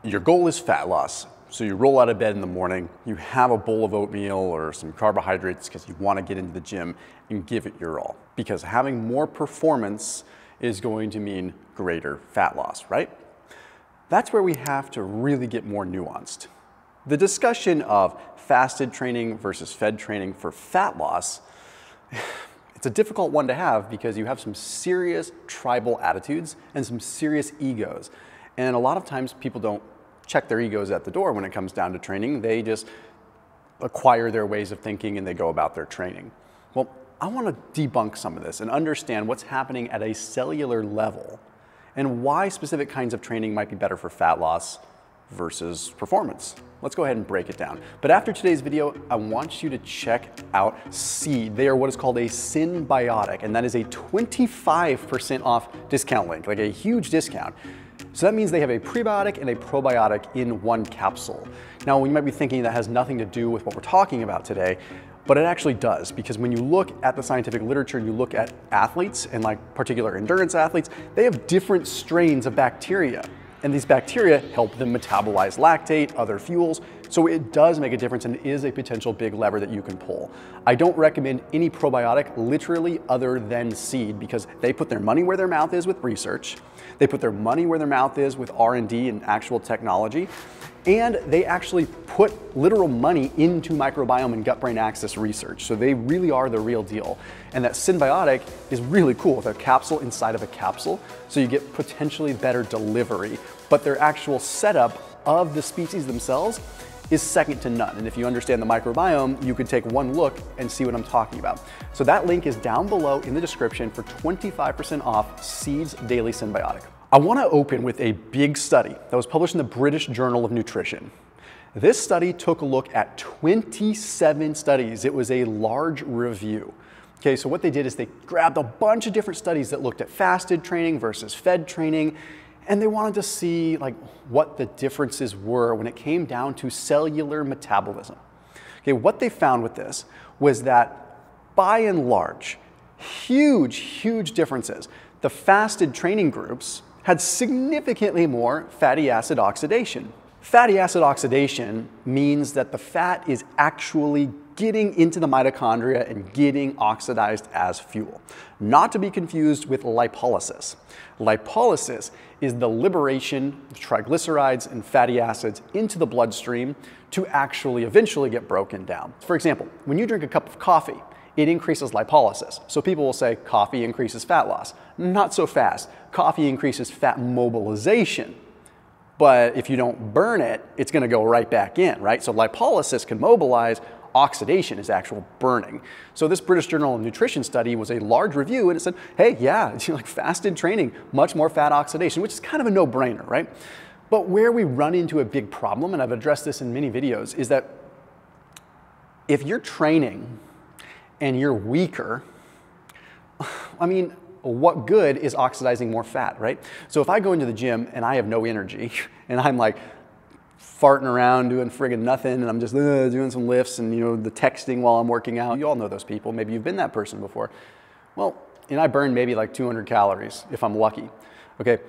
Your goal is fat loss. So you roll out of bed in the morning, you have a bowl of oatmeal or some carbohydrates because you want to get into the gym and give it your all. Because having more performance is going to mean greater fat loss, right? That's where we have to really get more nuanced. The discussion of fasted training versus fed training for fat loss, it's a difficult one to have because you have some serious tribal attitudes and some serious egos. And a lot of times people don't check their egos at the door when it comes down to training. They just acquire their ways of thinking and they go about their training. Well, I want to debunk some of this and understand what's happening at a cellular level and why specific kinds of training might be better for fat loss versus performance. Let's go ahead and break it down. But after today's video, I want you to check out Seed. They are what is called a symbiotic, and that is a 25% off discount link, like a huge discount. So that means they have a prebiotic and a probiotic in one capsule. Now, you might be thinking that has nothing to do with what we're talking about today, but it actually does, because when you look at the scientific literature, you look at athletes and like particular endurance athletes, they have different strains of bacteria. And these bacteria help them metabolize lactate, other fuels. So it does make a difference and is a potential big lever that you can pull. I don't recommend any probiotic literally other than Seed because they put their money where their mouth is with research. They put their money where their mouth is with R&D and actual technology. And they actually put literal money into microbiome and gut-brain axis research. So they really are the real deal. And that symbiotic is really cool with a capsule inside of a capsule. So you get potentially better delivery. But their actual setup of the species themselves is second to none. And if you understand the microbiome, you could take one look and see what I'm talking about. So that link is down below in the description for 25% off Seed's Daily Symbiotic. I want to open with a big study that was published in the British Journal of Nutrition. This study took a look at 27 studies. It was a large review. Okay, so what they did is they grabbed a bunch of different studies that looked at fasted training versus fed training, and they wanted to see like what the differences were when it came down to cellular metabolism. Okay, what they found with this was that by and large, huge differences. The fasted training groups had significantly more fatty acid oxidation. Fatty acid oxidation means that the fat is actually getting into the mitochondria and getting oxidized as fuel. Not to be confused with lipolysis. Lipolysis is the liberation of triglycerides and fatty acids into the bloodstream to actually eventually get broken down. For example, when you drink a cup of coffee, it increases lipolysis. So people will say coffee increases fat loss. Not so fast. Coffee increases fat mobilization. But if you don't burn it, it's going to go right back in, right? So lipolysis can mobilize. Oxidation is actual burning. So this British Journal of Nutrition study was a large review, and it said, hey, yeah, like fasted training, much more fat oxidation, which is kind of a no-brainer, right? But where we run into a big problem, and I've addressed this in many videos, is that if you're training and you're weaker, I mean, what good is oxidizing more fat, right? So if I go into the gym and I have no energy and I'm like farting around doing friggin' nothing and I'm just doing some lifts and the texting while I'm working out, you all know those people, maybe you've been that person before. Well, and I burn maybe like 200 calories if I'm lucky, okay?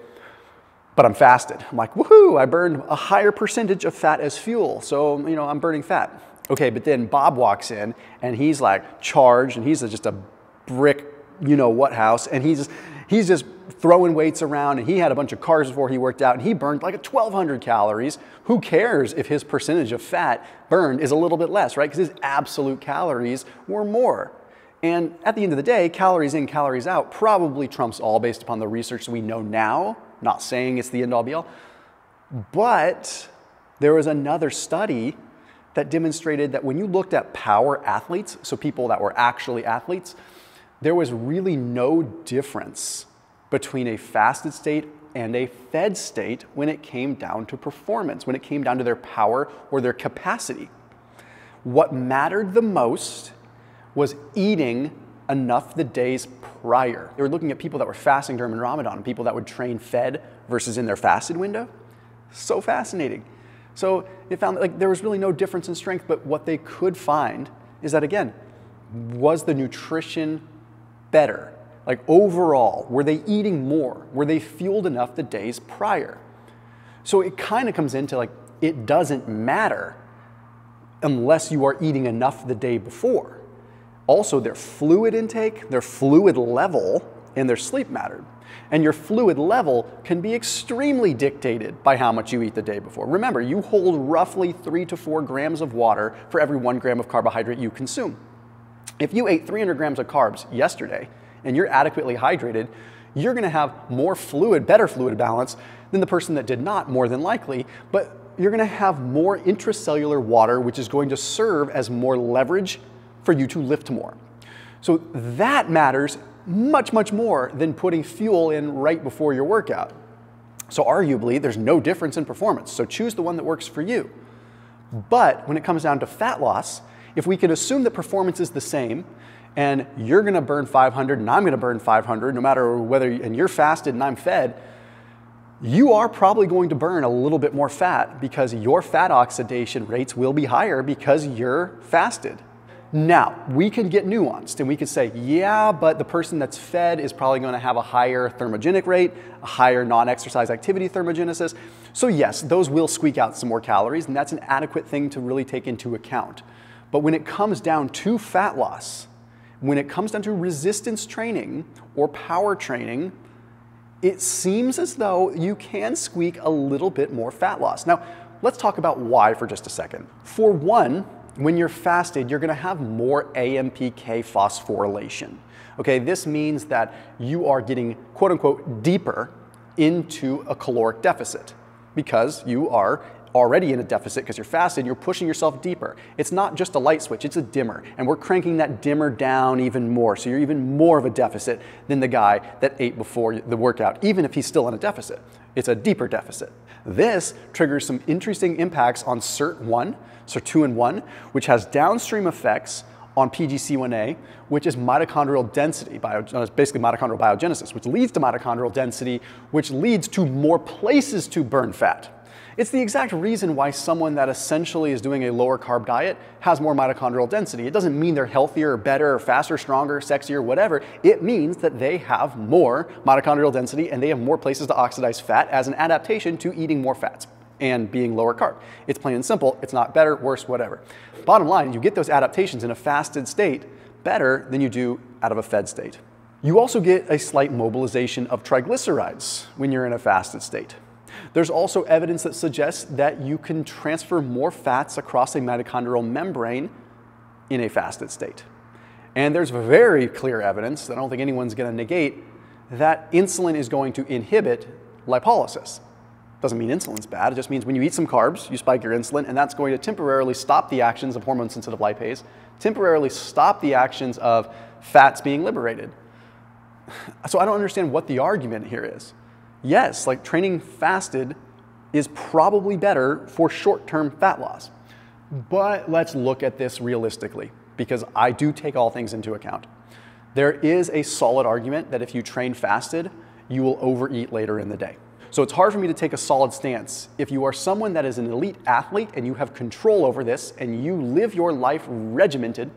But I'm fasted. I'm like, woohoo, I burned a higher percentage of fat as fuel. So, I'm burning fat. Okay, but then Bob walks in and he's like charged and he's just a brick, what house, and he's just throwing weights around, and he had a bunch of carbs before he worked out and he burned like 1,200 calories. Who cares if his percentage of fat burned is a little bit less, right? Because his absolute calories were more. And at the end of the day, calories in, calories out probably trumps all based upon the research we know now. Not saying it's the end all be all, but there was another study that demonstrated that when you looked at power athletes, so people that were actually athletes, there was really no difference between a fasted state and a fed state when it came down to performance, when it came down to their power or their capacity. What mattered the most was eating enough the days prior. They were looking at people that were fasting during Ramadan, people that would train fed versus in their fasted window. So fascinating. So they found that there was really no difference in strength, but what they could find is that, again, was the nutrition better? Like overall, were they eating more? Were they fueled enough the days prior? So it kind of comes into like, it doesn't matter unless you are eating enough the day before. Also, their fluid intake, their fluid level, and their sleep mattered. And your fluid level can be extremely dictated by how much you eat the day before. Remember, you hold roughly 3 to 4 grams of water for every 1 gram of carbohydrate you consume. If you ate 300 grams of carbs yesterday and you're adequately hydrated, you're gonna have more fluid, better fluid balance than the person that did not, more than likely, but you're gonna have more intracellular water, which is going to serve as more leverage for you to lift more. So that matters much, much more than putting fuel in right before your workout. So arguably, there's no difference in performance, so choose the one that works for you. But when it comes down to fat loss, if we can assume that performance is the same, and you're gonna burn 500 and I'm gonna burn 500, no matter whether, and you're fasted and I'm fed, you are probably going to burn a little bit more fat because your fat oxidation rates will be higher because you're fasted. Now, we can get nuanced and we could say, yeah, but the person that's fed is probably going to have a higher thermogenic rate, a higher non-exercise activity thermogenesis. So yes, those will squeak out some more calories, and that's an adequate thing to really take into account. But when it comes down to fat loss, when it comes down to resistance training or power training, it seems as though you can squeak a little bit more fat loss. Now, let's talk about why for just a second. For one, when you're fasted, you're gonna have more AMPK phosphorylation. Okay, this means that you are getting, quote unquote, deeper into a caloric deficit because you are already in a deficit because you're fasted, you're pushing yourself deeper. It's not just a light switch, it's a dimmer, and we're cranking that dimmer down even more, so you're even more of a deficit than the guy that ate before the workout, even if he's still in a deficit. It's a deeper deficit. This triggers some interesting impacts on SIRT1, SIRT2 which has downstream effects on PGC1A, which is mitochondrial density, basically mitochondrial biogenesis, which leads to mitochondrial density, which leads to more places to burn fat. It's the exact reason why someone that essentially is doing a lower carb diet has more mitochondrial density. It doesn't mean they're healthier or better or faster, stronger, sexier, whatever. It means that they have more mitochondrial density and they have more places to oxidize fat as an adaptation to eating more fats and being lower carb. It's plain and simple. It's not better, worse, whatever. Bottom line, you get those adaptations in a fasted state better than you do out of a fed state. You also get a slight mobilization of triglycerides when you're in a fasted state. There's also evidence that suggests that you can transfer more fats across a mitochondrial membrane in a fasted state. And there's very clear evidence that I don't think anyone's going to negate that insulin is going to inhibit lipolysis. Doesn't mean insulin's bad, it just means when you eat some carbs, you spike your insulin, and that's going to temporarily stop the actions of hormone-sensitive lipase, temporarily stop the actions of fats being liberated. So I don't understand what the argument here is. Yes, like training fasted is probably better for short-term fat loss. But let's look at this realistically, because I do take all things into account. There is a solid argument that if you train fasted, you will overeat later in the day. So it's hard for me to take a solid stance. If you are someone that is an elite athlete and you have control over this and you live your life regimented,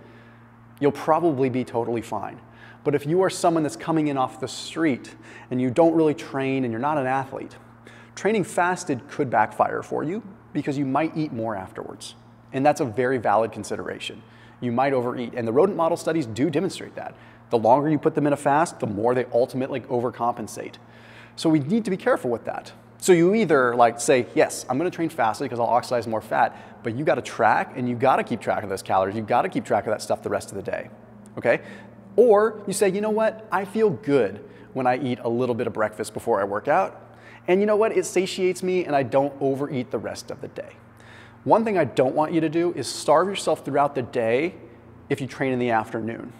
you'll probably be totally fine. But if you are someone that's coming in off the street and you don't really train and you're not an athlete, training fasted could backfire for you because you might eat more afterwards. And that's a very valid consideration. You might overeat, and the rodent model studies do demonstrate that. The longer you put them in a fast, the more they ultimately overcompensate. So we need to be careful with that. So you either like say, yes, I'm gonna train fasted because I'll oxidize more fat, but you gotta track and you gotta keep track of those calories. You gotta keep track of that stuff the rest of the day, okay? Or you say, you know what, I feel good when I eat a little bit of breakfast before I work out. And you know what, it satiates me and I don't overeat the rest of the day. One thing I don't want you to do is starve yourself throughout the day if you train in the afternoon,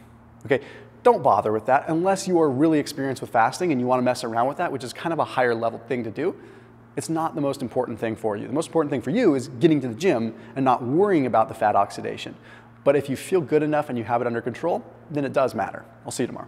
okay? Don't bother with that unless you are really experienced with fasting and you want to mess around with that, which is kind of a higher level thing to do. It's not the most important thing for you. The most important thing for you is getting to the gym and not worrying about the fat oxidation. But if you feel good enough and you have it under control, then it does matter. I'll see you tomorrow.